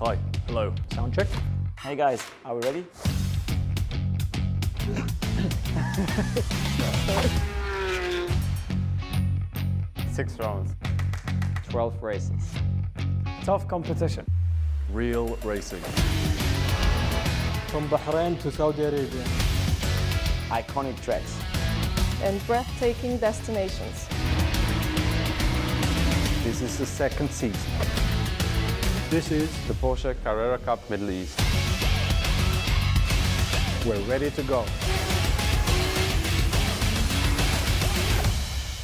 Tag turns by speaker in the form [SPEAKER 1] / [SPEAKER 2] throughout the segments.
[SPEAKER 1] Hi, hello.
[SPEAKER 2] Sound check.
[SPEAKER 3] Hey guys, are we ready?
[SPEAKER 1] Six rounds.
[SPEAKER 3] 12 races.
[SPEAKER 2] Tough competition.
[SPEAKER 1] Real racing.
[SPEAKER 2] From Bahrain to Saudi Arabia.
[SPEAKER 3] Iconic tracks.
[SPEAKER 4] And breathtaking destinations.
[SPEAKER 1] This is the second season.
[SPEAKER 2] This is
[SPEAKER 1] The Porsche Carrera Cup Middle East.
[SPEAKER 2] we're ready to go.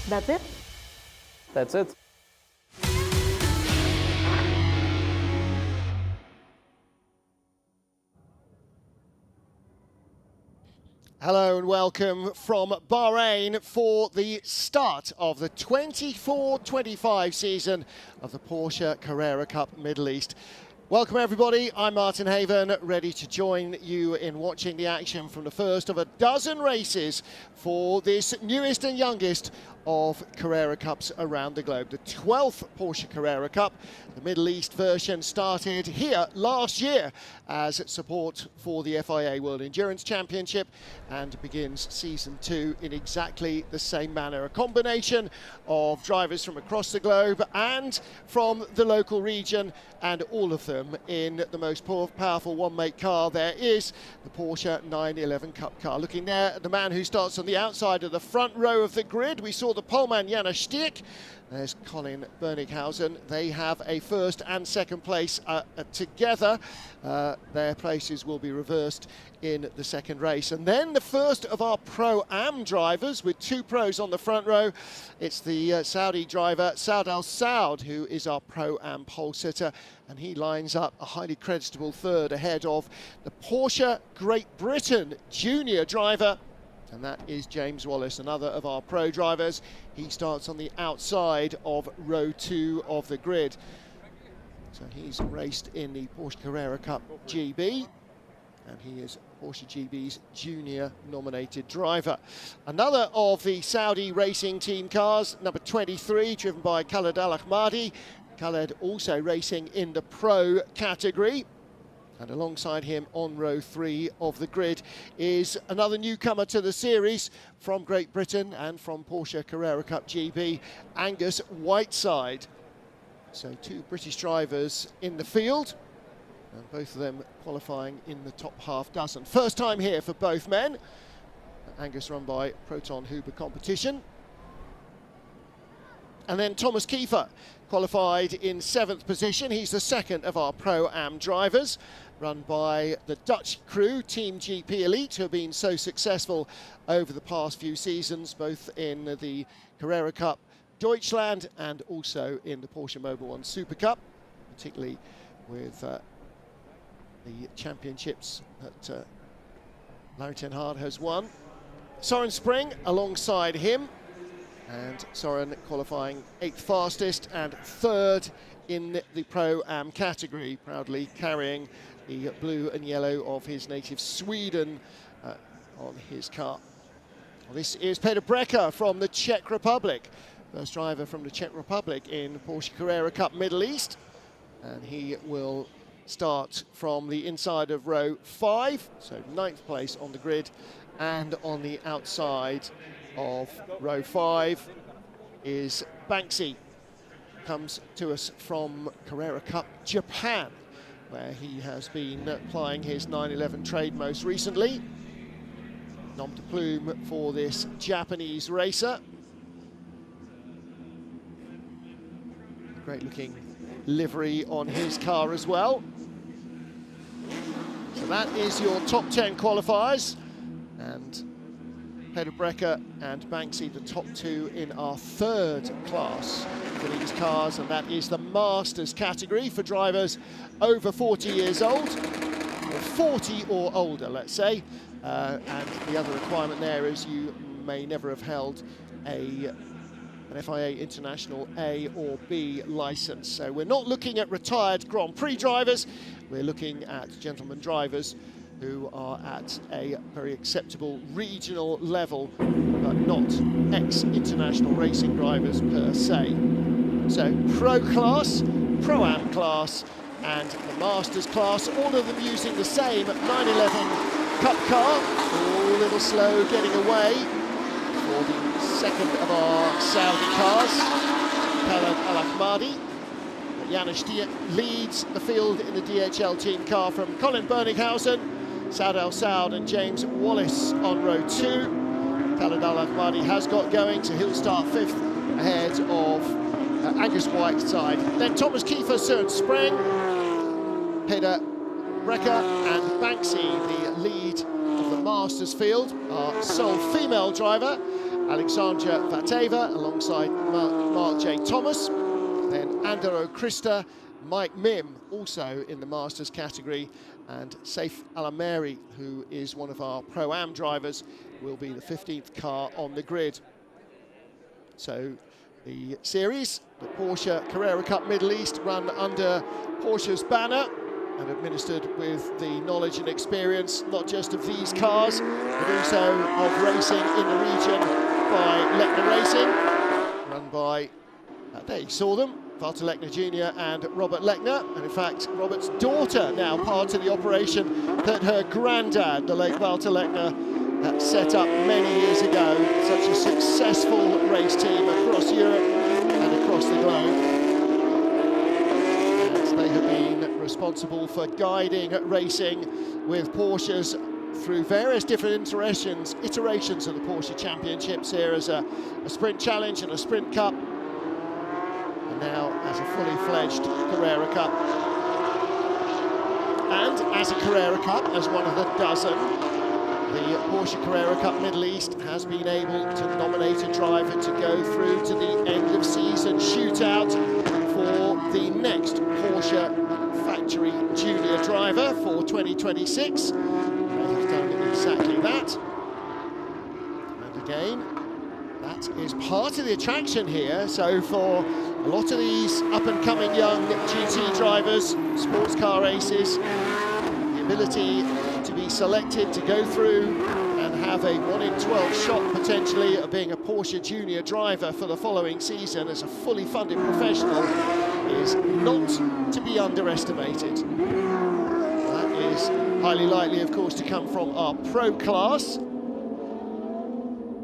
[SPEAKER 4] That's it?
[SPEAKER 3] That's it.
[SPEAKER 5] Hello and welcome from Bahrain for the start of the 24-25 season of the Porsche Carrera Cup Middle East. Welcome everybody, I'm Martin Haven, ready to join you in watching the action from the first of a dozen races for this newest and youngest of Carrera Cups around the globe. The 12th Porsche Carrera Cup, the Middle East version, started here last year as support for the FIA World Endurance Championship and begins season 2 in exactly the same manner. A combination of drivers from across the globe and from the local region, and all of them in the most powerful one-make car there is, the Porsche 911 Cup car. Looking there at the man who starts on the outside of the front row of the grid, we saw the poleman Janos Stierk. There's Colin Bernighausen. They have a first and second place together. Their places will be reversed in the second race. And then the first of our Pro-Am drivers with two pros on the front row. It's the Saudi driver Saud Al Saud, who is our Pro-Am pole sitter, and he lines up a highly creditable third ahead of the Porsche Great Britain junior driver, and that is James Wallace, another of our pro drivers. He starts on the outside of row 2 of the grid. So he's raced in the Porsche Carrera Cup GB, and he is Porsche GB's junior nominated driver. Another of the Saudi racing team cars, number 23, driven by Khaled Al Ahmadi. Khaled also racing in the pro category. And alongside him on row 3 of the grid is another newcomer to the series from Great Britain and from Porsche Carrera Cup GB, Angus Whiteside. So two British drivers in the field, and both of them qualifying in the top half dozen. First time here for both men. Angus run by Proton Huber Competition. And then Thomas Kiefer qualified in 7th position. He's the second of our Pro-Am drivers, run by the Dutch crew, Team GP Elite, who have been so successful over the past few seasons, both in the Carrera Cup Deutschland and also in the Porsche Mobil 1 Super Cup, particularly with the championships that Larry Ten Hag has won. Soren Spring alongside him, and Soren qualifying 8th fastest and 3rd in the Pro-Am category, proudly carrying the blue and yellow of his native Sweden on his car. Well, this is Peter Brecker from the Czech Republic, first driver from the Czech Republic in Porsche Carrera Cup Middle East, and he will start from the inside of row 5, so 9th place on the grid, and on the outside of row 5 is Banksy. Comes to us from Carrera Cup Japan, where he has been applying his 911 trade most recently. Nom de plume for this Japanese racer. Great looking livery on his car as well. So that is your top 10 qualifiers, and Peter Brecker and Banksy, the top 2 in our 3rd class for these cars, and that is the Masters category for drivers over 40 years old, or 40 or older, let's say. And the other requirement there is you may never have held an FIA International A or B license. So we're not looking at retired Grand Prix drivers, we're looking at gentlemen drivers who are at a very acceptable regional level, but not ex-international racing drivers per se. So pro class, Pro-Am class, and the Masters class, all of them using the same 911 Cup car. All a little slow getting away for the second of our Saudi cars, Khaled Al-Ahmadi. Janusz Stierk leads the field in the DHL team car from Colin Berninghausen, Saad Al Saud and James Wallace on row 2. Khaled Al-Ahmadi has got going, so he'll start 5th ahead of Angus Whiteside. Then Thomas Kiefer, Søren Spreng, Peder Brekker and Banksy, the lead of the Masters field. Our sole female driver, Alexandra Vateva, alongside Mark J. Thomas. Then Andero Krista, Mike Mim, also in the Masters category, and Saif Alameri, who is one of our Pro-Am drivers, will be the 15th car on the grid. So the series, the Porsche Carrera Cup Middle East, run under Porsche's banner and administered with the knowledge and experience, not just of these cars, but also of racing in the region by Lechner Racing, run by, there you saw them, Walter Lechner Jr. and Robert Lechner, and in fact Robert's daughter now part of the operation that her granddad, the late Walter Lechner, set up many years ago. Such a successful race team across Europe and across the globe. And they have been responsible for guiding racing with Porsches through various different iterations of the Porsche Championships here as a Sprint Challenge and a Sprint Cup, and now as a fully fledged Carrera Cup. And as a Carrera Cup, as one of the dozen, the Porsche Carrera Cup Middle East has been able to nominate a driver to go through to the end of season shootout for the next Porsche Factory Junior driver for 2026. They have done exactly that. And again, that is part of the attraction here. So for a lot of these up-and-coming young GT drivers, sports car races, the ability to be selected to go through and have a 1 in 12 shot potentially of being a Porsche Junior driver for the following season as a fully funded professional is not to be underestimated. That is highly likely, of course, to come from our Pro class.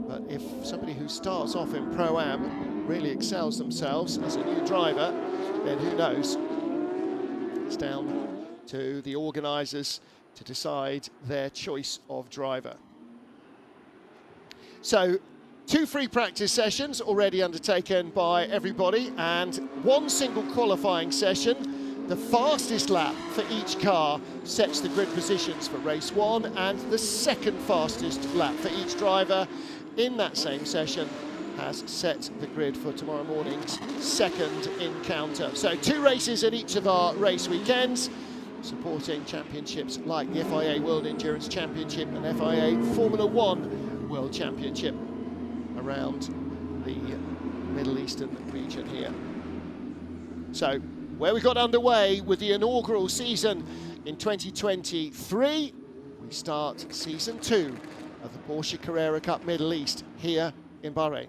[SPEAKER 5] But if somebody who starts off in Pro-Am really excels themselves as a new driver, then who knows? It's down to the organisers to decide their choice of driver. So, 2 free practice sessions already undertaken by everybody, and 1 single qualifying session. The fastest lap for each car sets the grid positions for race 1, and the second fastest lap for each driver in that same session has set the grid for tomorrow morning's second encounter. So 2 races at each of our race weekends, supporting championships like the FIA World Endurance Championship and FIA Formula One World Championship around the Middle Eastern region here. So where we got underway with the inaugural season in 2023, we start season 2 of the Porsche Carrera Cup Middle East here in Bahrain.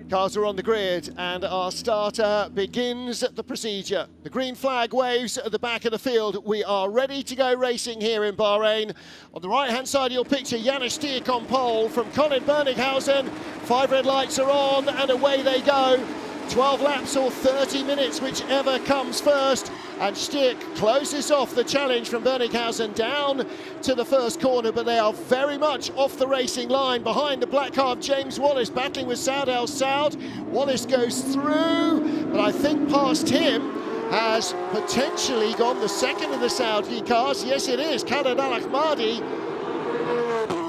[SPEAKER 5] Cars are on the grid and our starter begins the procedure. The green flag waves at the back of the field. We are ready to go racing here in Bahrain. On the right hand side of your picture, Janusz Stierk on pole from Colin Berninghausen. 5 red lights are on and away they go. 12 laps or 30 minutes, whichever comes first. And Stierk closes off the challenge from Berninghausen down to the first corner, but they are very much off the racing line. Behind the black car of James Wallace, battling with Saad Al Saud. Wallace goes through, but I think past him has potentially gone the second of the Saudi cars. Yes, it is. Khaled Al-Ahmadi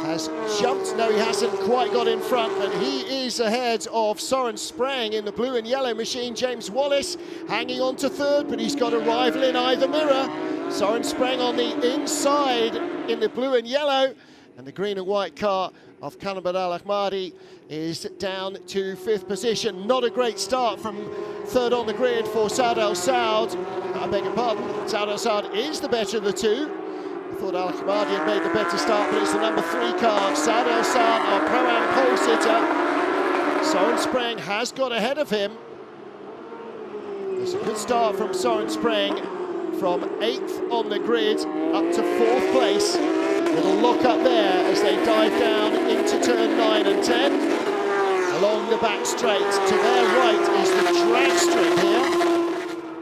[SPEAKER 5] has jumped. No, he hasn't quite got in front, but he is ahead of Søren Spreng in the blue and yellow machine. James Wallace hanging on to third, but he's got a rival in either mirror. Søren Spreng on the inside in the blue and yellow, and the green and white car of Khaled Al-Ahmadi is down to 5th position. Not a great start from third on the grid for Saad Al Saud. I beg your pardon, Saad Al Saud is the better of the 2. I thought Al-Ahmadi had made the better start, but it's the number 3 car, Saad Al Saud, our Pro-Am pole sitter. Søren Spreng has got ahead of him. It's a good start from Søren Spreng, from 8th on the grid up to 4th place. Little lock up there as they dive down into turn 9 and 10. Along the back straight, to their right is the drag strip here.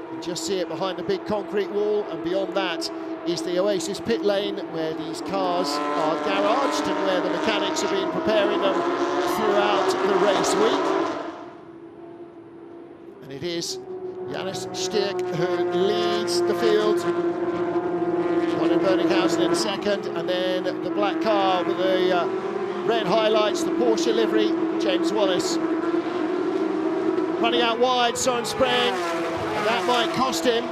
[SPEAKER 5] You can just see it behind the big concrete wall, and beyond that is the Oasis pit lane where these cars are garaged and where the mechanics have been preparing them throughout the race week. And it is Johannes Stierk who leads the field. Colin Berninghausen in second, and then the black car with the red highlights, the Porsche livery, James Wallace. Running out wide, Søren Spreng, that might cost him.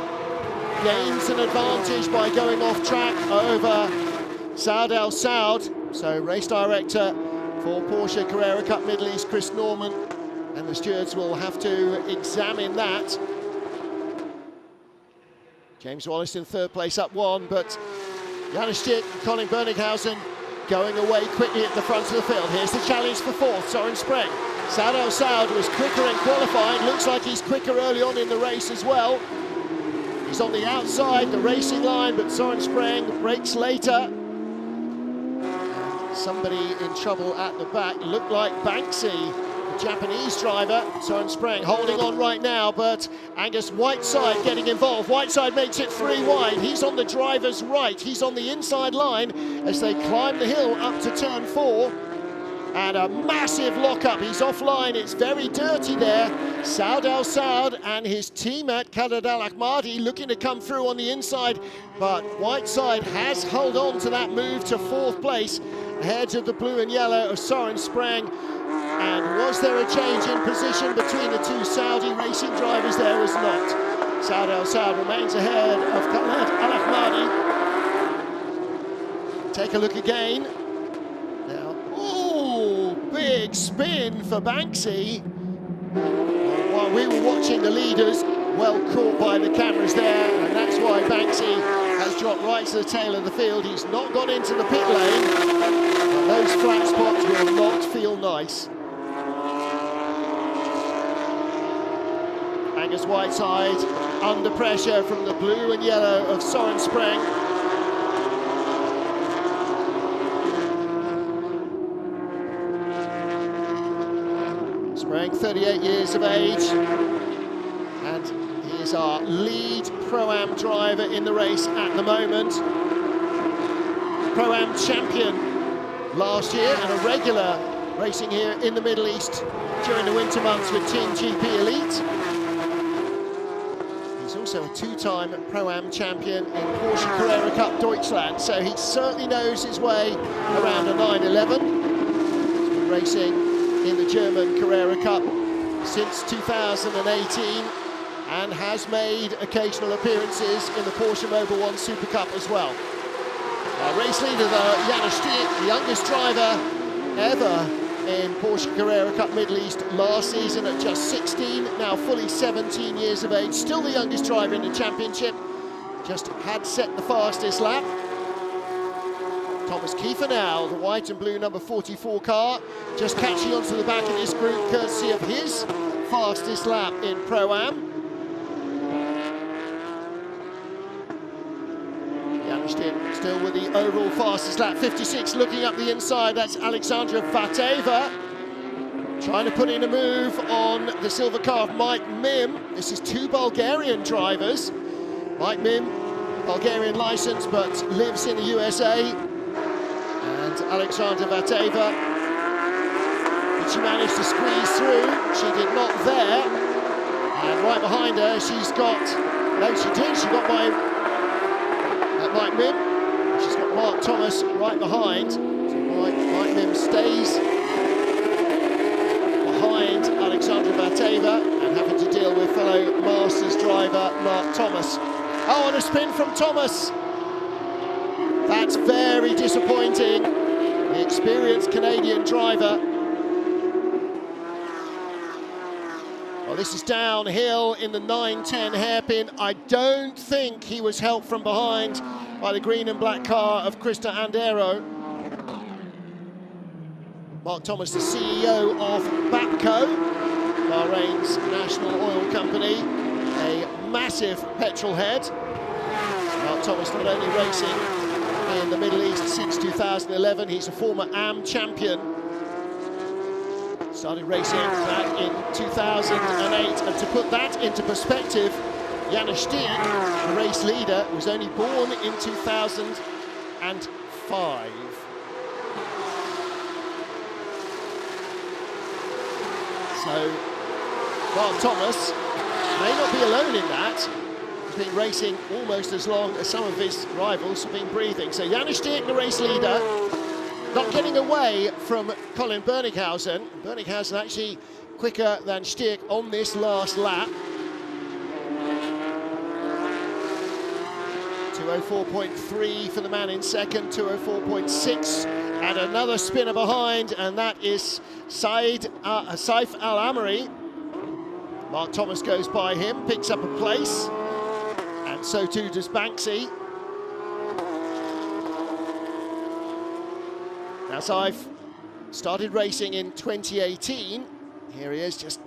[SPEAKER 5] Gains an advantage by going off track over Saud El Saud. So race director for Porsche Carrera Cup Middle East, Chris Norman, and the stewards will have to examine that. James Wallace in 3rd place up 1, but Johannes Stierk and Colin Berninghausen going away quickly at the front of the field. Here's the challenge for 4th, Søren Spreng. Saud El Saud was quicker in qualifying, looks like he's quicker early on in the race as well. He's on the outside, the racing line, but Søren Spreng brakes later. And somebody in trouble at the back, looked like Banksy, the Japanese driver. Søren Spreng holding on right now, but Angus Whiteside getting involved. Whiteside makes it 3 wide. He's on the driver's right. He's on the inside line as they climb the hill up to turn 4. And a massive lock-up. He's offline. It's very dirty there. Saud El Saud and his teammate Khaled Al Ahmadi looking to come through on the inside, but Whiteside has held on to that move to 4th place ahead of the blue and yellow of Søren Spreng. And was there a change in position between the two Saudi racing drivers? There was not. Saud El Saud remains ahead of Khaled Al Ahmadi. Take a look again. Now, oh, big spin for Banksy. While we were watching the leaders, well caught by the cameras there, and that's why Banksy has dropped right to the tail of the field. He's not gone into the pit lane, but those flat spots will not feel nice. Angus Whiteside under pressure from the blue and yellow of Søren Spreng. Spreng, 38 years of age, and he is our lead Pro-Am driver in the race at the moment. Pro-Am champion last year and a regular racing here in the Middle East during the winter months with Team GP Elite. He's also a 2-time Pro-Am champion in Porsche Carrera Cup Deutschland, so he certainly knows his way around a 911. He's been racing in the German Carrera Cup since 2018 and has made occasional appearances in the Porsche Mobil 1 Super Cup as well. Our race leader though, Johannes Stierk, the youngest driver ever in Porsche Carrera Cup Middle East last season at just 16, now fully 17 years of age, still the youngest driver in the championship, just had set the fastest lap. Thomas Kiefer now, the white and blue number 44 car, just catching onto the back of this group courtesy of his fastest lap in Pro-Am. Johannes Stierk still with the overall fastest lap, 56, looking up the inside, that's Alexandra Vateva. Trying to put in a move on the silver car of Mike Mim. This is 2 Bulgarian drivers. Mike Mim, Bulgarian license, but lives in the USA. And Alexandra Vateva, but she managed to squeeze through. She did not there. And right behind her, she's got, no she did, she got Mike Mim. She's got Mark Thomas right behind. So Mike Mim stays behind Alexandra Vateva and having to deal with fellow Masters driver Mark Thomas. Oh, and a spin from Thomas. That's very disappointing. The experienced Canadian driver. Well, this is downhill in the 9-10 hairpin. I don't think he was helped from behind by the green and black car of Krista Andero. Mark Thomas, the CEO of Bapco, Bahrain's national oil company, a massive petrol head. Mark Thomas not only racing in the Middle East since 2011, he's a former AM champion. Started racing back in 2008, and to put that into perspective, Janis Stierk, the race leader, was only born in 2005. So Mark Thomas may not be alone in that. He's been racing almost as long as some of his rivals have been breathing. So Janis Stierk, the race leader, not getting away from Colin Berninghausen. Berninghausen actually quicker than Stierk on this last lap. 204.3 for the man in second, 204.6, and another spinner behind, and that is Saif Al-Amri. Mark Thomas goes by him, picks up a place, and so too does Banksy. Now Saif started racing in 2018. Here he is, just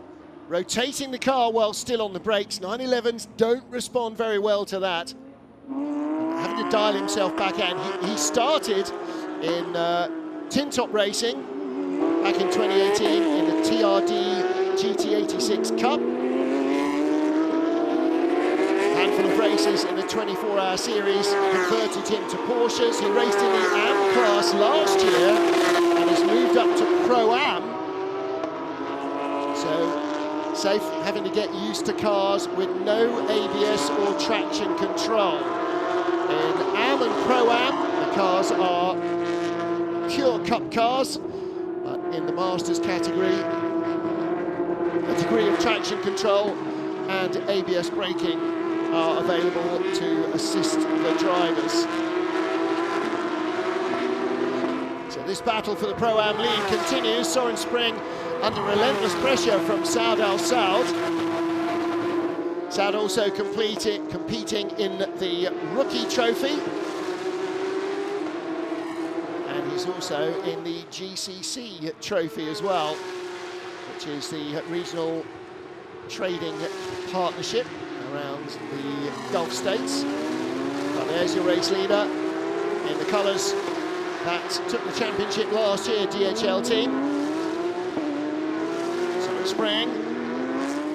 [SPEAKER 5] rotating the car while still on the brakes. 911s don't respond very well to that. Having to dial himself back in. He started in tin top racing back in 2018 in the TRD GT86 Cup. A handful of races in the 24-hour series converted him to Porsches. He raced in the AM class last year and has moved up to Pro-Am. So Saif having to get used to cars with no ABS or traction control. In AM and Pro-Am, the cars are pure cup cars, but in the Masters category, a degree of traction control and ABS braking are available to assist the drivers. So this battle for the Pro-Am lead continues. Soren Spring under relentless pressure from Saud Al Saud. Saud also competing in the Rookie Trophy. And he's also in the GCC Trophy as well, which is the regional trading partnership around the Gulf states. But there's your race leader in the colours that took the championship last year, DHL team. So Spring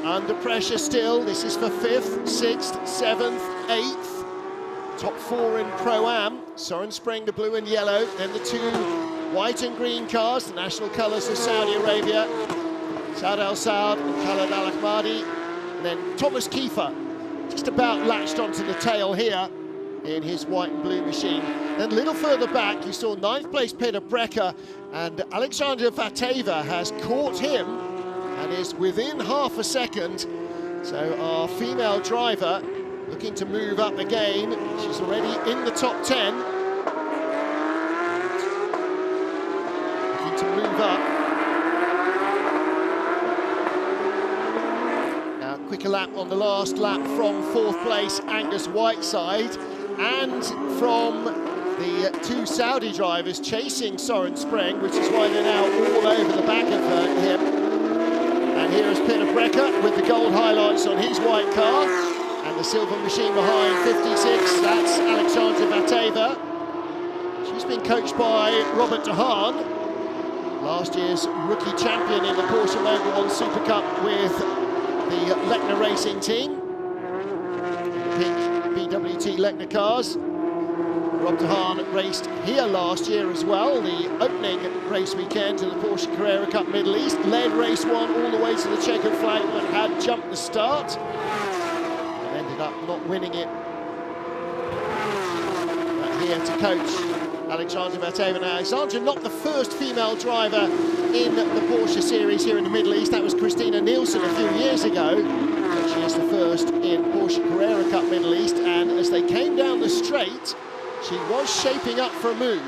[SPEAKER 5] under pressure still. This is for 5th, 6th, 7th, 8th. Top 4 in Pro-Am. Soren Spring, the blue and yellow. Then the 2 white and green cars, the national colours of Saudi Arabia. Saud Al Saud and Khaled Al Ahmadi. And then Thomas Kiefer, just about latched onto the tail here in his white and blue machine. Then a little further back, you saw 9th place Peter Brecker, and Alexandra Vateva has caught him and is within half a second. So our female driver looking to move up again. She's already in the top 10. Looking to move up. Now, quicker lap on the last lap from 4th place, Angus Whiteside, and from the 2 Saudi drivers chasing Soren Spring, which is why they're now all over the back of him. And here is Peter Brecker with the gold highlights on his white car, and the silver machine behind, 56, that's Alexandra Vateva. She's been coached by Robert De Haan, last year's rookie champion in the Porsche Mobil 1 Super Cup with the Lechner Racing team. Pink BWT Lechner cars. Rob De Haan raced here last year as well, the opening race weekend in the Porsche Carrera Cup Middle East. Led race 1 all the way to the checkered flag, but had jumped the start and ended up not winning it. But here to coach Alexandra Vateva. Now, Alexandra not the first female driver in the Porsche series here in the Middle East. That was Christina Nielsen a few years ago. But she is the first in Porsche Carrera Cup Middle East, and as they came down the straight, she was shaping up for a move.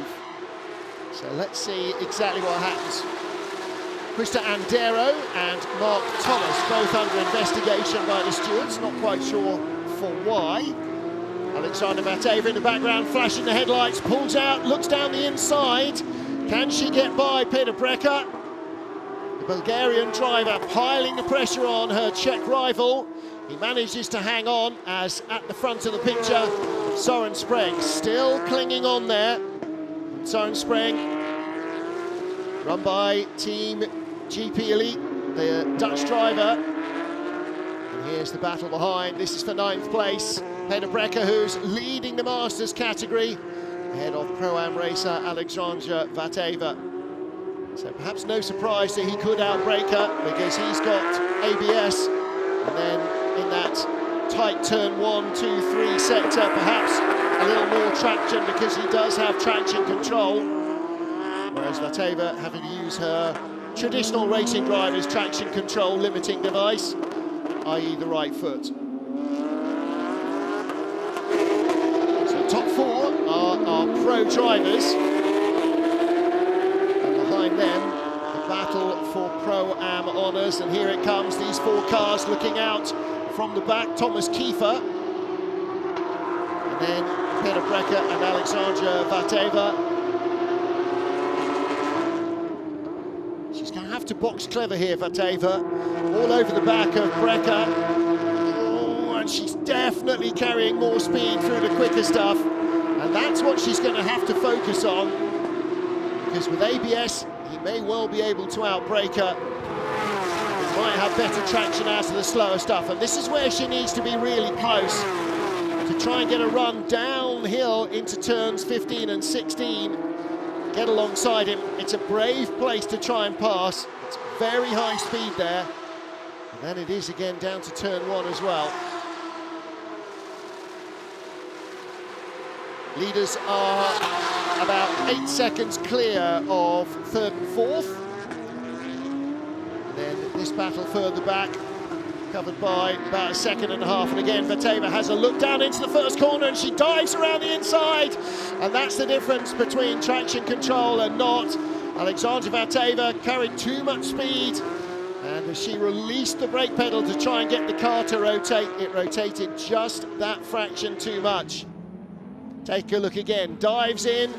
[SPEAKER 5] So let's see exactly what happens. Krista Andero and Mark Thomas, both under investigation by the stewards, not quite sure for why. Alexandra Vateva in the background, flashing the headlights, pulls out, looks down the inside. Can she get by Peter Brecker? The Bulgarian driver piling the pressure on her Czech rival. He manages to hang on as at the front of the picture, Søren Spreng still clinging on there. Søren Spreng, run by Team GP Elite, the Dutch driver. And here's the battle behind. This is for 9th place. Peder Brekke, who's leading the Masters category, ahead of Pro-Am racer Alexandre Vateva. So perhaps no surprise that he could outbrake her because he's got ABS. And then in that tight turn 1, 2, 3 sector, perhaps a little more traction because he does have traction control. Whereas Vateva having to use her traditional racing driver's traction control limiting device, i.e. the right foot. So top 4 are our pro drivers. And behind them, the battle for Pro-Am honours. And here it comes, these 4 cars looking out from the back. Thomas Kiefer. And then Peder Brekke and Alexandre Vateva. She's going to have to box clever here, Vateva. All over the back of Brekke. Oh, and she's definitely carrying more speed through the quicker stuff. And that's what she's going to have to focus on. Because with ABS, he may well be able to outbrake her. He might have better traction out of the slower stuff. And this is where she needs to be really close to try and get a run downhill into turns 15 and 16. Get alongside him. It's a brave place to try and pass. It's very high speed there. And then it is again down to turn 1 as well. Leaders are about 8 seconds clear of 3rd and 4th. And then this battle further back, covered by about 1.5 seconds. And again, Vateva has a look down into the first corner and she dives around the inside. And that's the difference between traction control and not. Alexandre Vateva carried too much speed. And as she released the brake pedal to try and get the car to rotate, it rotated just that fraction too much. Take a look again, dives in,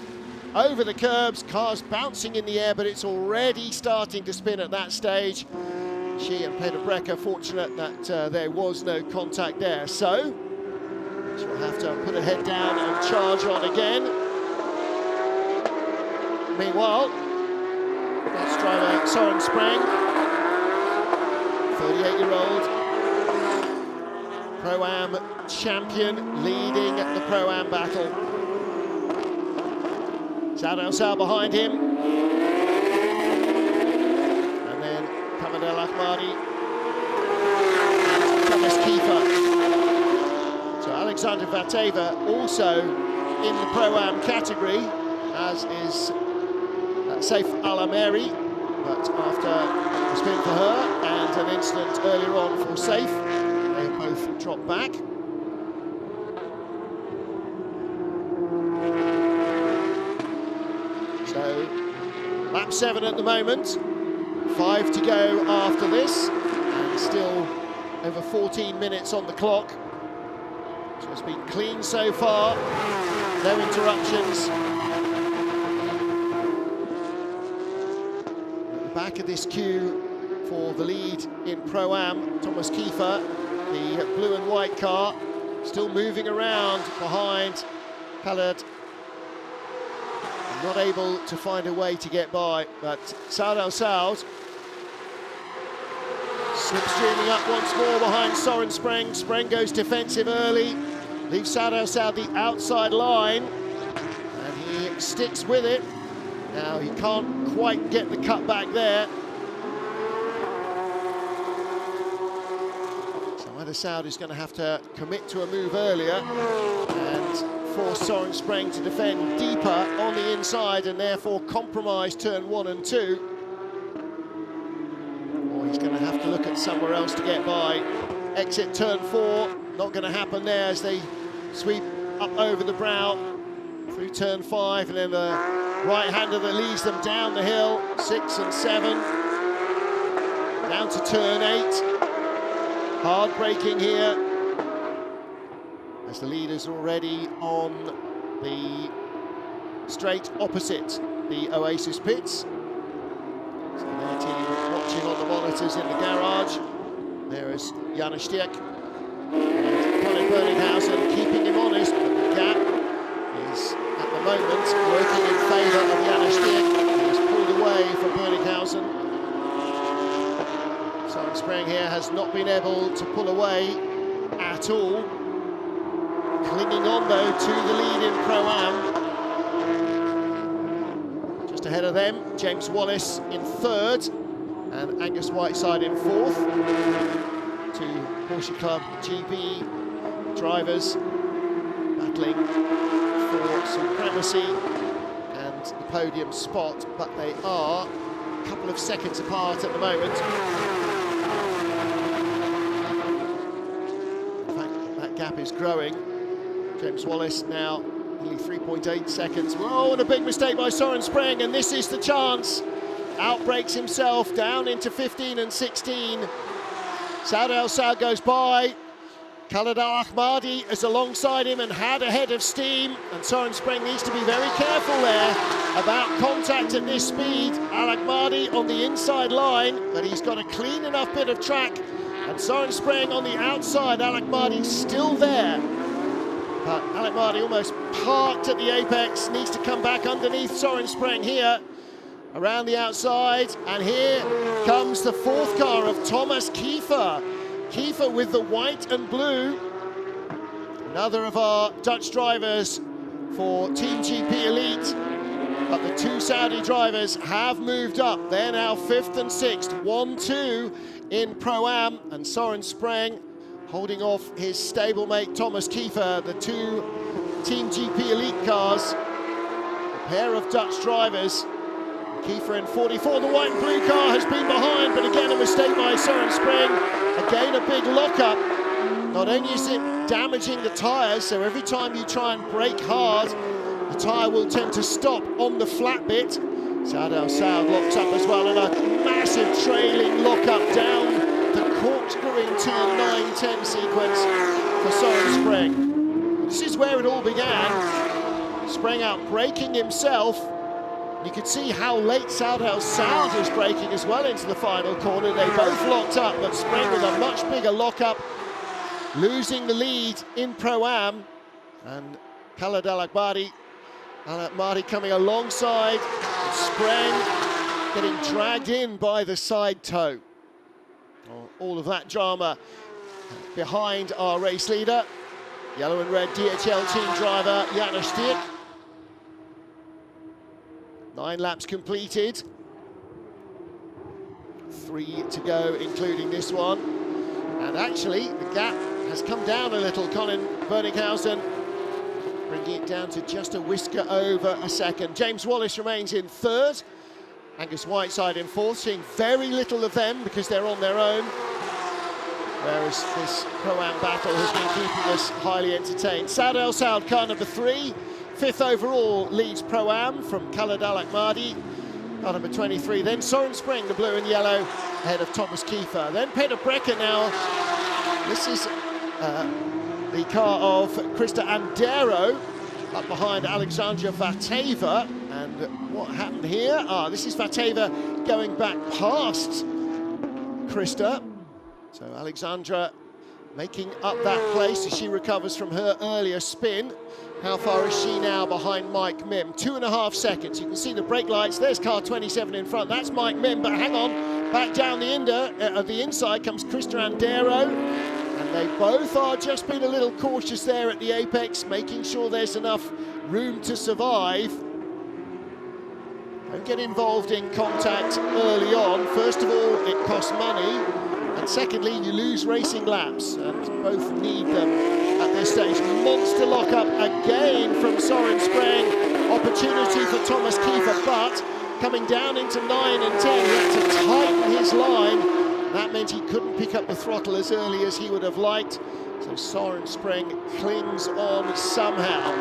[SPEAKER 5] over the curbs, car's bouncing in the air, but it's already starting to spin at that stage. She and Peder Brekke fortunate that there was no contact there. So, she'll have to put her head down and charge on again. Meanwhile, Dutch driver Søren Spreng, 38-year-old Pro-Am champion, leading the Pro-Am battle. Saad El-Sal behind him. And then Kamal El Ahmadi. Thomas Kiefer. So Alexandre Vateva also in the Pro-Am category, as is Saif Al-Ameri. But after a spin for her and an incident earlier on for Saif, they have both dropped back. So, lap 7 at the moment, 5 to go after this, and still over 14 minutes on the clock. So it's been clean so far, no interruptions. At the back of this queue for the lead in Pro-Am, Thomas Kiefer, the blue and white car, still moving around behind Khaled. Not able to find a way to get by, but Saad El-Sal slipstreaming up once more behind Søren Spreng. Spreng goes defensive early, leaves Saad El-Sal the outside line, and he sticks with it. Now he can't quite get the cut back there. Saad is going to have to commit to a move earlier and force Søren Spreng to defend deeper on the inside and therefore compromise turn 1 and 2. Or he's going to have to look at somewhere else to get by. Exit turn 4, not going to happen there as they sweep up over the brow through turn 5, and then the right-hander that leads them down the hill, 6 and 7, down to turn 8. Hard braking here, as the leaders already on the straight opposite the Oasis pits. So their team watching on the monitors in the garage. There is Janusz Stierk And Colin Berninghausen keeping him honest, but the gap is at the moment working in favour of Janos Stiek. He's pulled away from Berninghausen. Søren Spring here has not been able to pull away at all. Clinging on though to the lead in Pro-Am. Just ahead of them, James Wallace in third and Angus Whiteside in fourth. Two Porsche Club GB drivers battling for supremacy and the podium spot, but they are a couple of seconds apart at the moment. In fact, that gap is growing. James Wallace now nearly 3.8 seconds. Oh, and a big mistake by Søren Spring, and this is the chance. Outbreaks himself down into 15 and 16. Saad El Saad goes by. Khaled Al Ahmadi is alongside him and had a head of steam, and Søren Spring needs to be very careful there about contact at this speed. Al Ahmadi on the inside line, but he's got a clean enough bit of track, and Søren Spring on the outside. Al Ahmadi still there. But Al Ahmadi almost parked at the apex, needs to come back underneath Søren Spring here, around the outside, and here comes the fourth car of Thomas Kiefer. Kiefer with the white and blue, another of our Dutch drivers for Team GP Elite, but the two Saudi drivers have moved up. They're now 5th and 6th, 1-2 in Pro-Am, and Søren Spring holding off his stablemate Thomas Kiefer. The two Team GP Elite cars, a pair of Dutch drivers. Kiefer in 44, the white and blue car has been behind, but again a mistake by Søren Spring. Again a big lockup. Not only is it damaging the tyres, so every time you try and brake hard, the tyre will tend to stop on the flat bit. Saad El Saad locks up as well, and a massive trailing lockup down the corkscrewing turn 9-10 sequence for Søren Spring. This is where it all began. Spring out braking himself. You could see how late Saad El Saad was braking as well into the final corner. They both locked up, but Spring with a much bigger lockup, losing the lead in Pro-Am. And Khaled Al Ahmadi coming alongside. Spring getting dragged in by the side toe. All of that drama behind our race leader, yellow and red DHL team driver Janos Stiek. 9 laps completed, 3 to go, including this one. And actually, the gap has come down a little. Colin Berninghausen bringing it down to just a whisker over a second. James Wallace remains in third. Angus Whiteside in fourth, seeing very little of them because they're on their own. Whereas this Pro-Am battle has been keeping us highly entertained. Saad El Saad, car number 3. 5th overall leads Pro-Am from Khaled Al Ahmadi, car number 23. Then Søren Spring, the blue and yellow, ahead of Thomas Kiefer. Then Peter Brecker now. This is the car of Krista Andero, up behind Alexandra Vateva. And what happened here? This is Vateva going back past Krista. So Alexandra making up that place as she recovers from her earlier spin. How far is she now behind Mike Mim? 2.5 seconds. You can see the brake lights. There's car 27 in front. That's Mike Mim, but hang on. Back down the inside comes Krista Andero. And they both are just being a little cautious there at the apex, making sure there's enough room to survive. Don't get involved in contact early on. First of all, it costs money. And secondly, you lose racing laps, and both need them at this stage. Monster lockup again from Søren Spring. Opportunity for Thomas Kiefer, but coming down into 9 and 10, he had to tighten his line. That meant he couldn't pick up the throttle as early as he would have liked. So Søren Spring clings on somehow.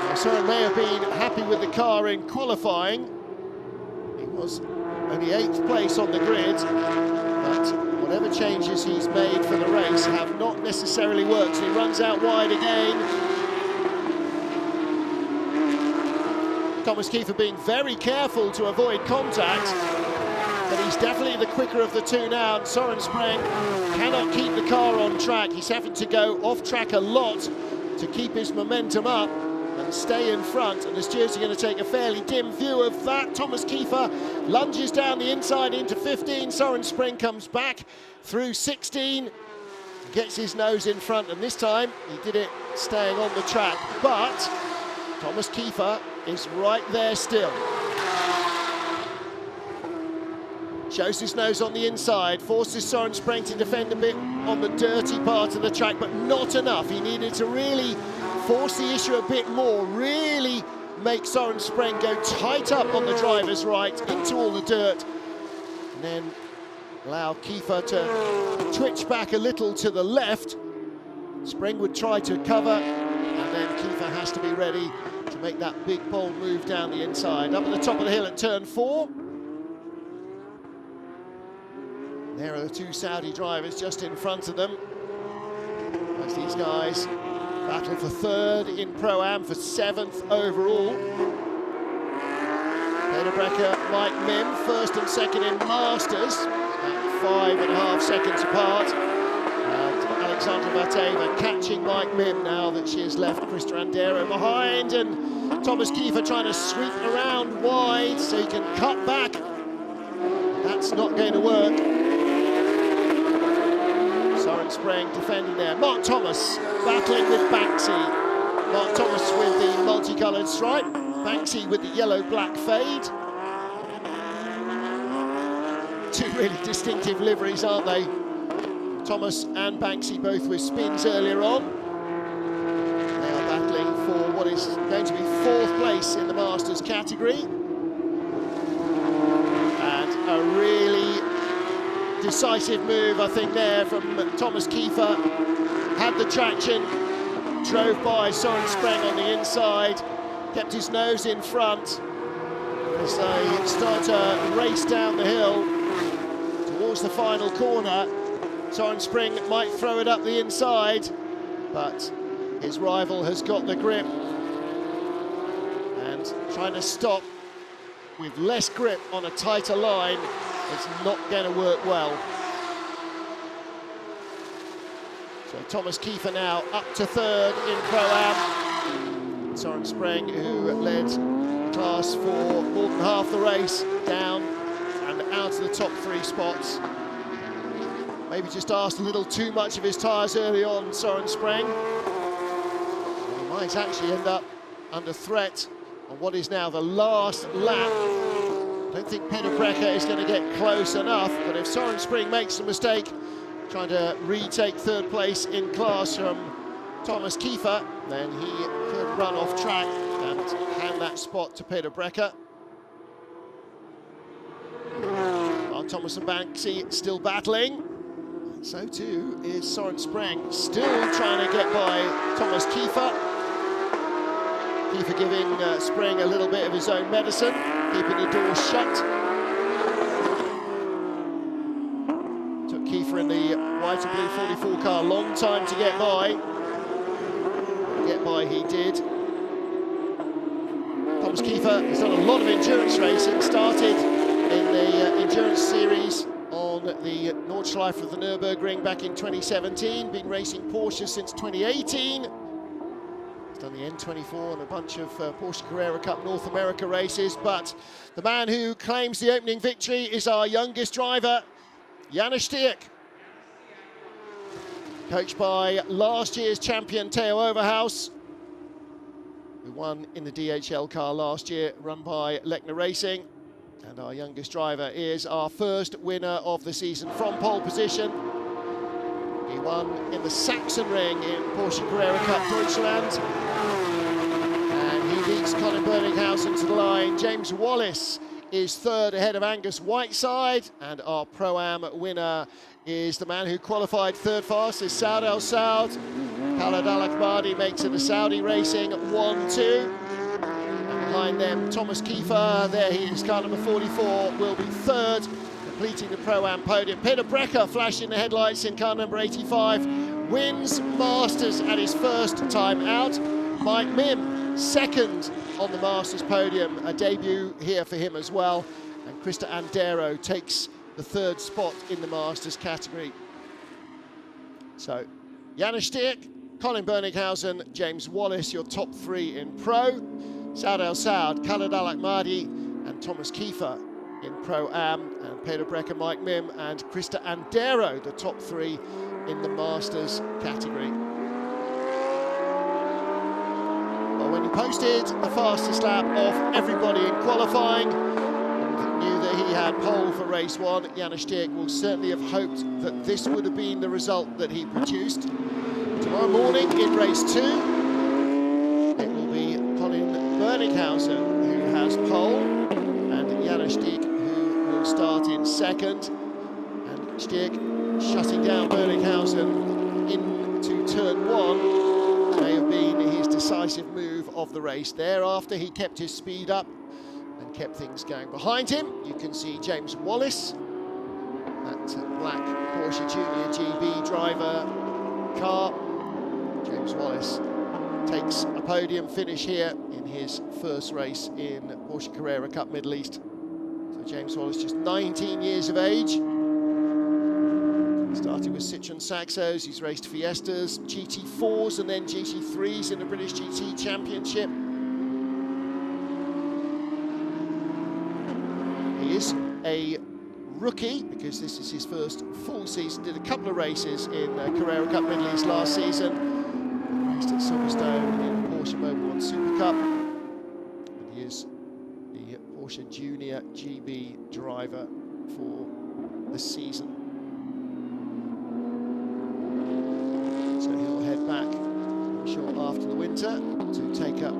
[SPEAKER 5] Now, Søren may have been happy with the car in qualifying. He was only 8th place on the grid, but whatever changes he's made for the race have not necessarily worked. So he runs out wide again. Thomas Kiefer being very careful to avoid contact. but he's definitely the quicker of the two now, and Søren Spreng cannot keep the car on track. He's having to go off track a lot to keep his momentum up and stay in front, and is Jersey going to take a fairly dim view of that. Thomas Kiefer lunges down the inside into 15. Søren Spreng comes back through 16, gets his nose in front, and this time he did it staying on the track, but Thomas Kiefer is right there still. Shows his nose on the inside, forces Søren Spreng to defend a bit on the dirty part of the track, but not enough. He needed to really force the issue a bit more, really make Søren Spreng go tight up on the driver's right into all the dirt, and then allow Kiefer to twitch back a little to the left. Spreng would try to cover, and then Kiefer has to be ready to make that big bold move down the inside. Up at the top of the hill at turn 4. There are the two Saudi drivers just in front of them, as these guys battle for 3rd in Pro-Am, for 7th overall. Peter Brecker, Mike Mim, 1st and 2nd in Masters, at 5.5 seconds apart. And Alexandra Vateva catching Mike Mim now that she has left Krista Andero behind, and Thomas Kiefer trying to sweep around wide so he can cut back. That's not going to work. Søren Spreng defending there. Mark Thomas battling with Banksy. Mark Thomas with the multicoloured stripe, Banksy with the yellow-black fade. Two really distinctive liveries, aren't they? Thomas and Banksy both with spins earlier on. They are battling for what is going to be 4th place in the Masters category. And a really decisive move, I think, there from Thomas Kiefer. Had the traction, drove by Søren Spreng on the inside, kept his nose in front as they start to race down the hill towards the final corner. Søren Spreng might throw it up the inside, but his rival has got the grip, and trying to stop with less grip on a tighter line is not going to work well. So Thomas Kiefer now up to 3rd in Pro-Am. Søren Spreng, who led the class for more than half the race, down and out of the top 3 spots. Maybe just asked a little too much of his tyres early on, Søren Spreng. He might actually end up under threat on what is now the last lap. I don't think Peter Brecker is going to get close enough, but if Søren Spreng makes a mistake trying to retake 3rd place in class from Thomas Kiefer, then he could run off track and hand that spot to Peter Brecker. While Thomas and Banksy still battling, so too is Søren Spreng, still trying to get by Thomas Kiefer. Kiefer giving Spreng a little bit of his own medicine, keeping the door shut. Took Kiefer in the white and blue 44 car a long time to get by. Get by he did. Thomas Kiefer has done a lot of endurance racing, started in the endurance series on the Nordschleife of the Nürburgring back in 2017, been racing Porsche since 2018. He's done the N24 and a bunch of Porsche Carrera Cup North America races, but the man who claims the opening victory is our youngest driver, Janusz Stierk. Coached by last year's champion Theo Overhaus, who won in the DHL car last year, run by Lechner Racing. And our youngest driver is our first winner of the season from pole position. He won in the Sachsenring in Porsche Carrera Cup Deutschland. And he beats Colin Berninghausen to the line. James Wallace is 3rd ahead of Angus Whiteside. And our Pro-Am winner is the man who qualified 3rd fastest, Saud Al Saud. Khaled Al Akbadi makes it a Saudi Racing 1-2. Behind them, Thomas Kiefer, there he is, car number 44, will be 3rd, completing the Pro-Am podium. Peter Brecker flashing the headlights in car number 85, wins Masters at his first time out. Mike Mim, 2nd on the Masters podium, a debut here for him as well. And Krista Andero takes the third spot in the Masters category. So, Janis Stierk, Colin Berninghausen, James Wallace, your top three in Pro. Saud El Saud, Khaled Al Ahmadi, and Thomas Kiefer in Pro-Am. And Peter Brecker, Mike Mim, and Krista Andero, the top three in the Masters category. Well, when he posted the fastest lap of everybody in qualifying, and knew that he had pole for race one, Janis Stierk will certainly have hoped that this would have been the result that he produced. Tomorrow morning in race two, it will be Colin Berninghausen who has pole, and Janis Stierk who will start in second. And Stierk shutting down Berninghausen into turn one may have been his decisive move of the race. Thereafter, he kept his speed up and kept things going. Behind him, you can see James Wallace, that black Porsche Junior GB driver car. James Wallace takes a podium finish here in his first race in Porsche Carrera Cup Middle East. So James Wallace, just 19 years of age. Started with Citroen Saxos, he's raced Fiestas, GT4s and then GT3s in the British GT Championship. He is a rookie because this is his first full season. Did a couple of races in Carrera Cup Middle East last season. Raced at Silverstone in Porsche Mobil 1 Super Cup. And he is the Porsche Junior GB driver for the season. So he'll head back, I'm sure, after the winter to take up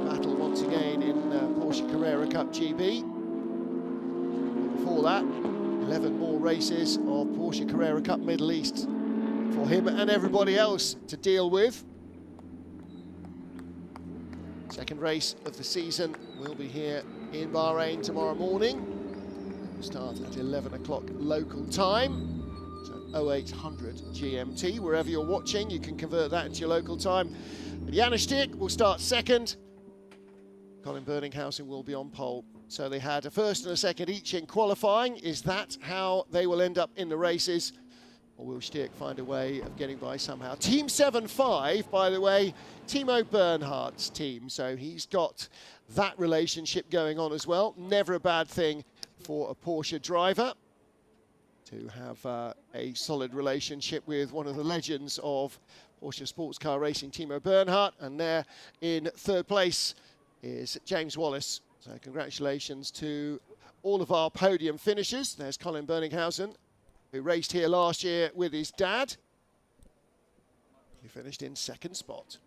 [SPEAKER 5] battle once again in Porsche Carrera Cup GB. Before that, 11 more races of Porsche Carrera Cup Middle East for him and everybody else to deal with. Second race of the season will be here in Bahrain tomorrow morning. We'll start at 11 o'clock local time, so 0800 GMT. Wherever you're watching, you can convert that into your local time. And Janis Stierk will start second. Colin Berninghausen will be on pole. So they had a first and a second each in qualifying. Is that how they will end up in the races? Or will Stierk find a way of getting by somehow? Team 7-5, by the way, Timo Bernhardt's team. So he's got that relationship going on as well. Never a bad thing for a Porsche driver to have a solid relationship with one of the legends of Porsche sports car racing, Timo Bernhardt. And there in third place is James Wallace. So congratulations to all of our podium finishers. There's Colin Berninghausen, who raced here last year with his dad. He finished in second spot.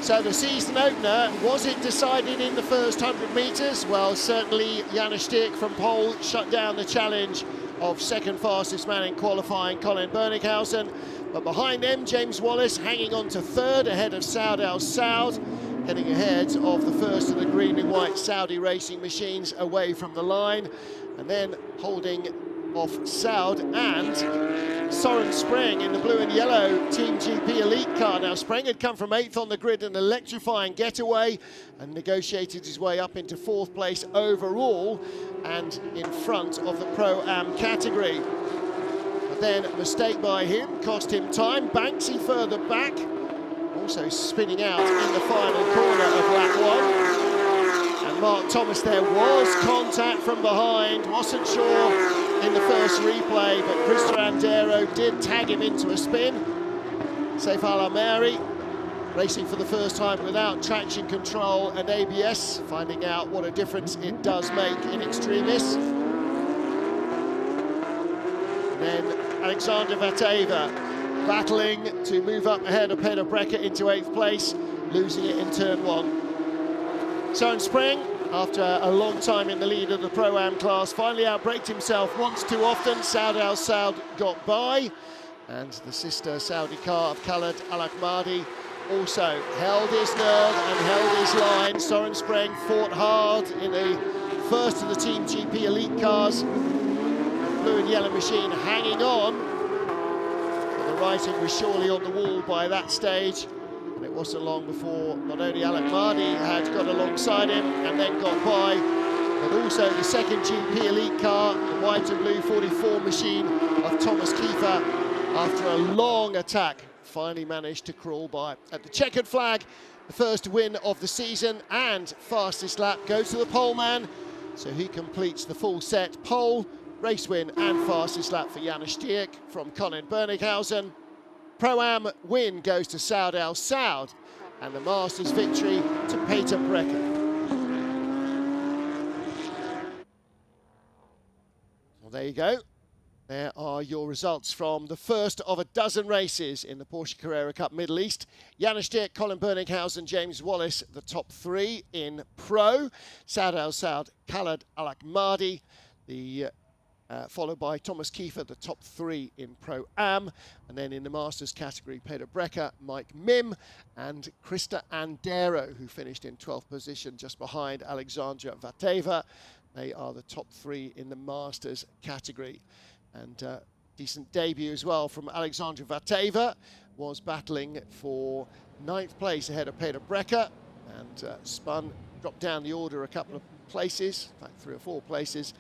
[SPEAKER 5] So the season opener, was it decided in the first 100 metres? Well, certainly Janis Stierk from pole shut down the challenge of second fastest man in qualifying, Colin Berninghausen. But behind them, James Wallace hanging on to third ahead of Saud El Saud, getting ahead of the first of the green and white Saudi racing machines away from the line, and then holding off Saud and Soren Spreng in the blue and yellow Team GP Elite car. Now Spreng had come from 8th on the grid, an electrifying getaway, and negotiated his way up into 4th place overall and in front of the Pro-Am category. But then a mistake by him cost him time. Banksy further back, also spinning out in the final corner of lap 1. And Mark Thomas, there was contact from behind, wasn't sure in the first replay, but Krista Andero did tag him into a spin. Saif Al-Amari racing for the first time without traction control and ABS, finding out what a difference it does make in extremis. And then Alexander Vateva battling to move up ahead of Peter Brecker into 8th place, losing it in turn 1. Soren Spreng, after a long time in the lead of the Pro-Am class, finally outbraked himself once too often. Saud El Saud got by, and the sister Saudi car of Khaled Al Ahmadi also held his nerve and held his line. Soren Spreng fought hard in the first of the Team GP Elite cars. Blue and yellow machine hanging on. But the writing was surely on the wall by that stage. And it wasn't long before not only Alec Mardi had got alongside him and then got by, but also the second GP Elite car, the white and blue 44 machine of Thomas Kiefer, after a long attack, finally managed to crawl by. At the checkered flag, the first win of the season and fastest lap goes to the pole man, so he completes the full set. Pole, race win and fastest lap for Janis Stierk from Colin Berninghausen. Pro-Am win goes to Saud Al Saud, and the Masters victory to Peter Brecker. Well, there you go. There are your results from the first of a dozen races in the Porsche Carrera Cup Middle East. Janis Stierk, Colin Berninghausen, James Wallace, the top three in Pro. Saud Al Saud, Khaled Alec Mardi, followed by Thomas Kiefer, the top three in Pro-Am. And then in the Masters category, Peter Brecker, Mike Mim, and Krista Andero, who finished in 12th position just behind Alexandra Vateva. They are the top three in the Masters category. And decent debut as well from Alexandra Vateva, was battling for 9th place ahead of Peter Brecker, and dropped down the order a couple of places, in fact 3 or 4 places,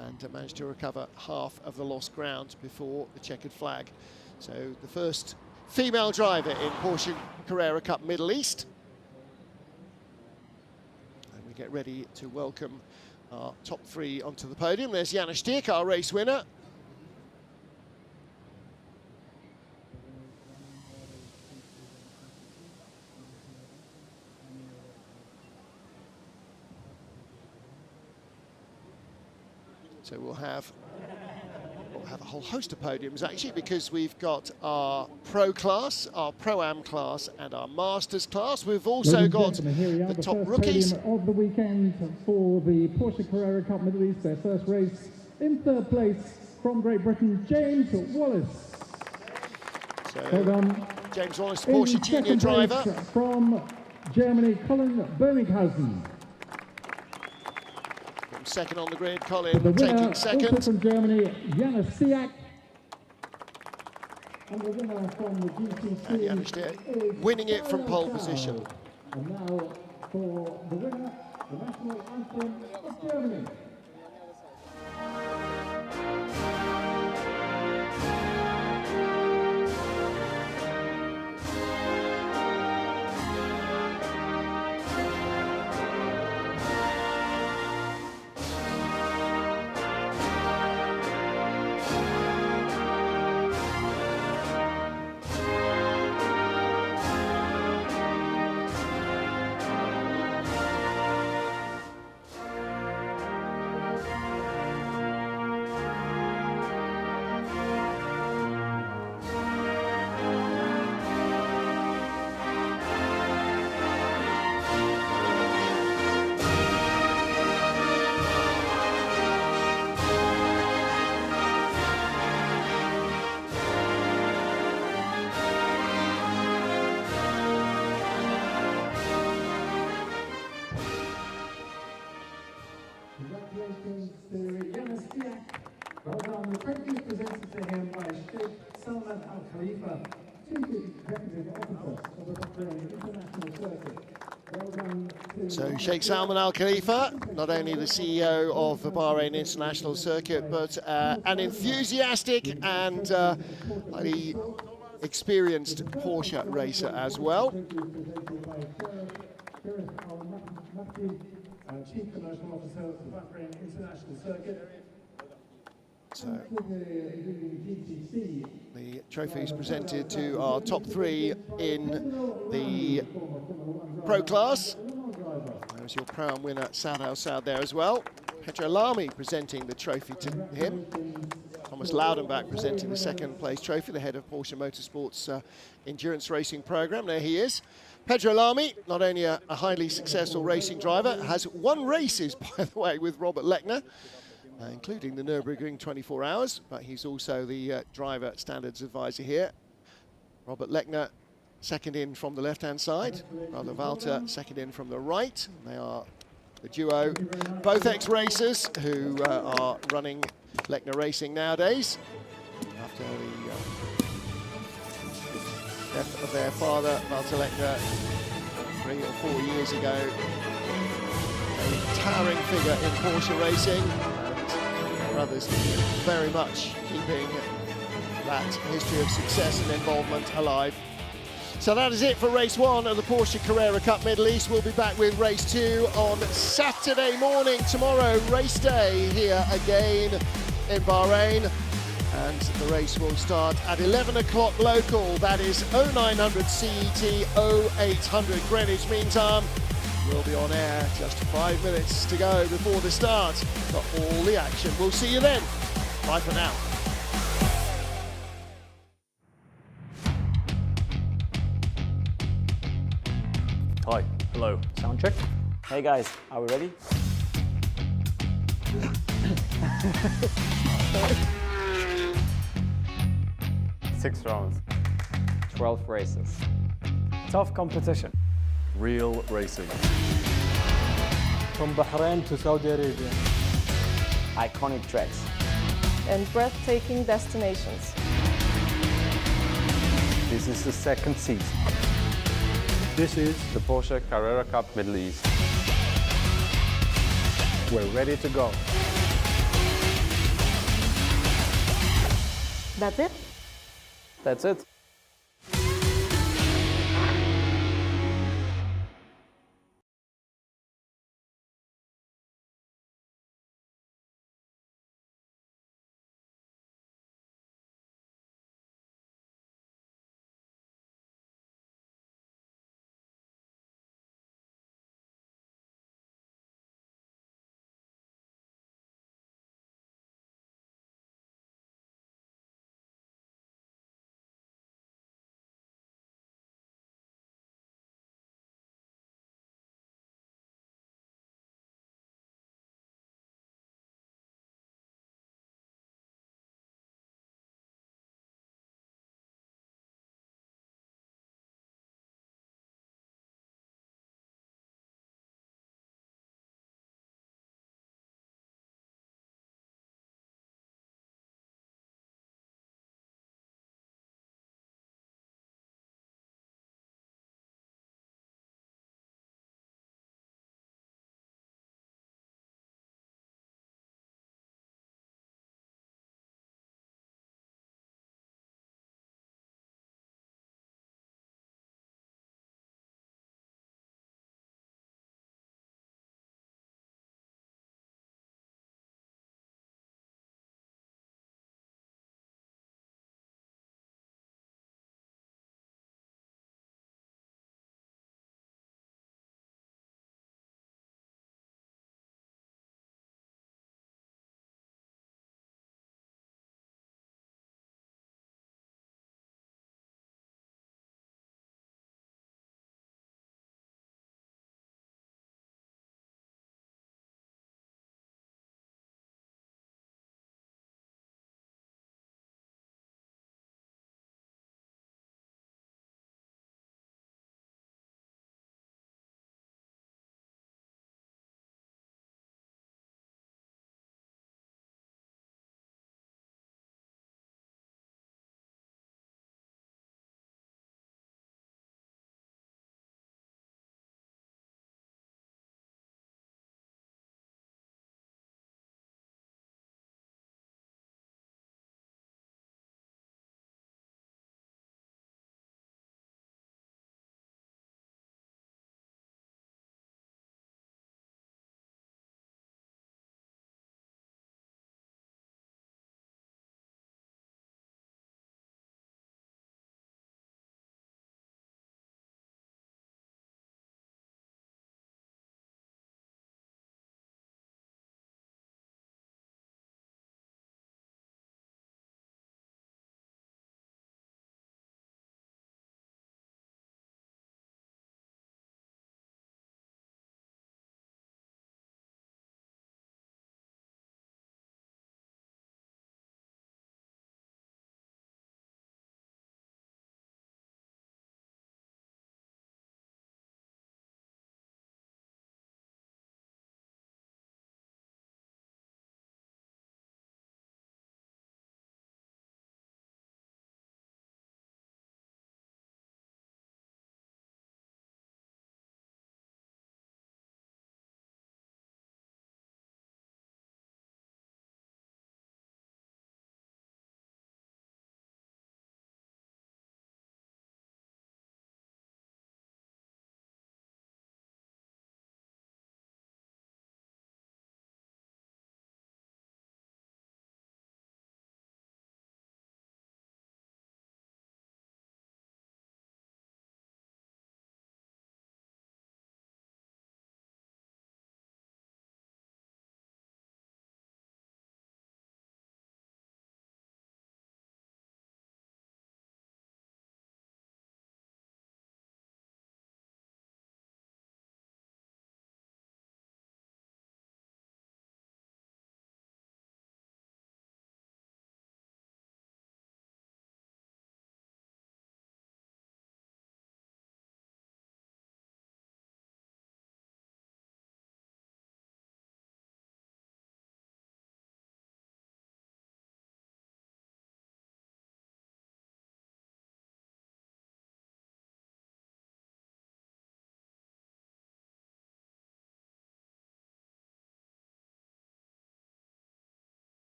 [SPEAKER 5] and managed to recover half of the lost ground before the checkered flag. So the first female driver in Porsche Carrera Cup Middle East. And we get ready to welcome our top three onto the podium. There's Janis Stierk, our race winner. So we'll have a whole host of podiums actually, because we've got our Pro class, our Pro-Am class, and our Masters class. We've also got the top rookies
[SPEAKER 6] of the weekend for the Porsche Carrera Cup Middle East. Their first race in 3rd place from Great Britain, James Wallace.
[SPEAKER 5] So
[SPEAKER 6] well done.
[SPEAKER 5] James Wallace, the Porsche junior driver.
[SPEAKER 6] From Germany, Colin Berninghausen.
[SPEAKER 5] Second on the grid, Colin
[SPEAKER 6] The winner,
[SPEAKER 5] taking second.
[SPEAKER 6] Also from Germany, Janis Stierk. And the winner from the GTC
[SPEAKER 5] And Janis Stierk winning it from pole position.
[SPEAKER 6] And now for the winner, the national anthem of Germany. Congratulations to Janis Stierk. Well done. The trophy is presented to him by Sheikh Salman Al Khalifa, Chief Executive Officer of the Bahrain International Circuit. Well done to
[SPEAKER 5] So Sheikh Salman Al Khalifa, not only the CEO of the Bahrain International Circuit, but an enthusiastic and highly experienced Porsche racer as well.
[SPEAKER 6] Chief Commercial Officer of the Bahrain International Circuit.
[SPEAKER 5] So the trophy is presented to our top three in the Pro class. There's your Pro-Am winner, Saud Al Saud, there as well. Pedro Lamy presenting the trophy to him. Thomas Loudenbach presenting the 2nd place trophy, the head of Porsche Motorsport's endurance racing program. There he is. Pedro Lamy, not only a highly successful racing driver, has won races, by the way, with Robert Lechner, including the Nürburgring 24 Hours, but he's also the driver standards advisor here. Robert Lechner, second in from the left-hand side. Brother Walter, second in from the right. They are the duo, both ex-racers who are running Lechner Racing nowadays. After death of their father, Valtelekna, 3 or 4 years ago. A towering figure in Porsche racing, and brothers very much keeping that history of success and involvement alive. So that is it for race 1 of the Porsche Carrera Cup Middle East. We'll be back with race 2 on Saturday morning. Tomorrow, race day here again in Bahrain. And the race will start at 11 o'clock local. That is 0900 CET, 0800 Greenwich Mean Time. We'll be on air just 5 minutes to go before the start for all the action. We'll see you then. Bye for now.
[SPEAKER 1] Hi, hello.
[SPEAKER 3] Sound check. Hey guys, are we ready?
[SPEAKER 1] Six rounds.
[SPEAKER 3] 12 races.
[SPEAKER 2] Tough competition.
[SPEAKER 1] Real racing.
[SPEAKER 2] From Bahrain to Saudi Arabia.
[SPEAKER 3] Iconic tracks.
[SPEAKER 4] And breathtaking destinations.
[SPEAKER 1] This is the second season.
[SPEAKER 2] This is
[SPEAKER 1] The Porsche Carrera Cup Middle East.
[SPEAKER 2] we're ready to go.
[SPEAKER 4] That's it.
[SPEAKER 3] That's it.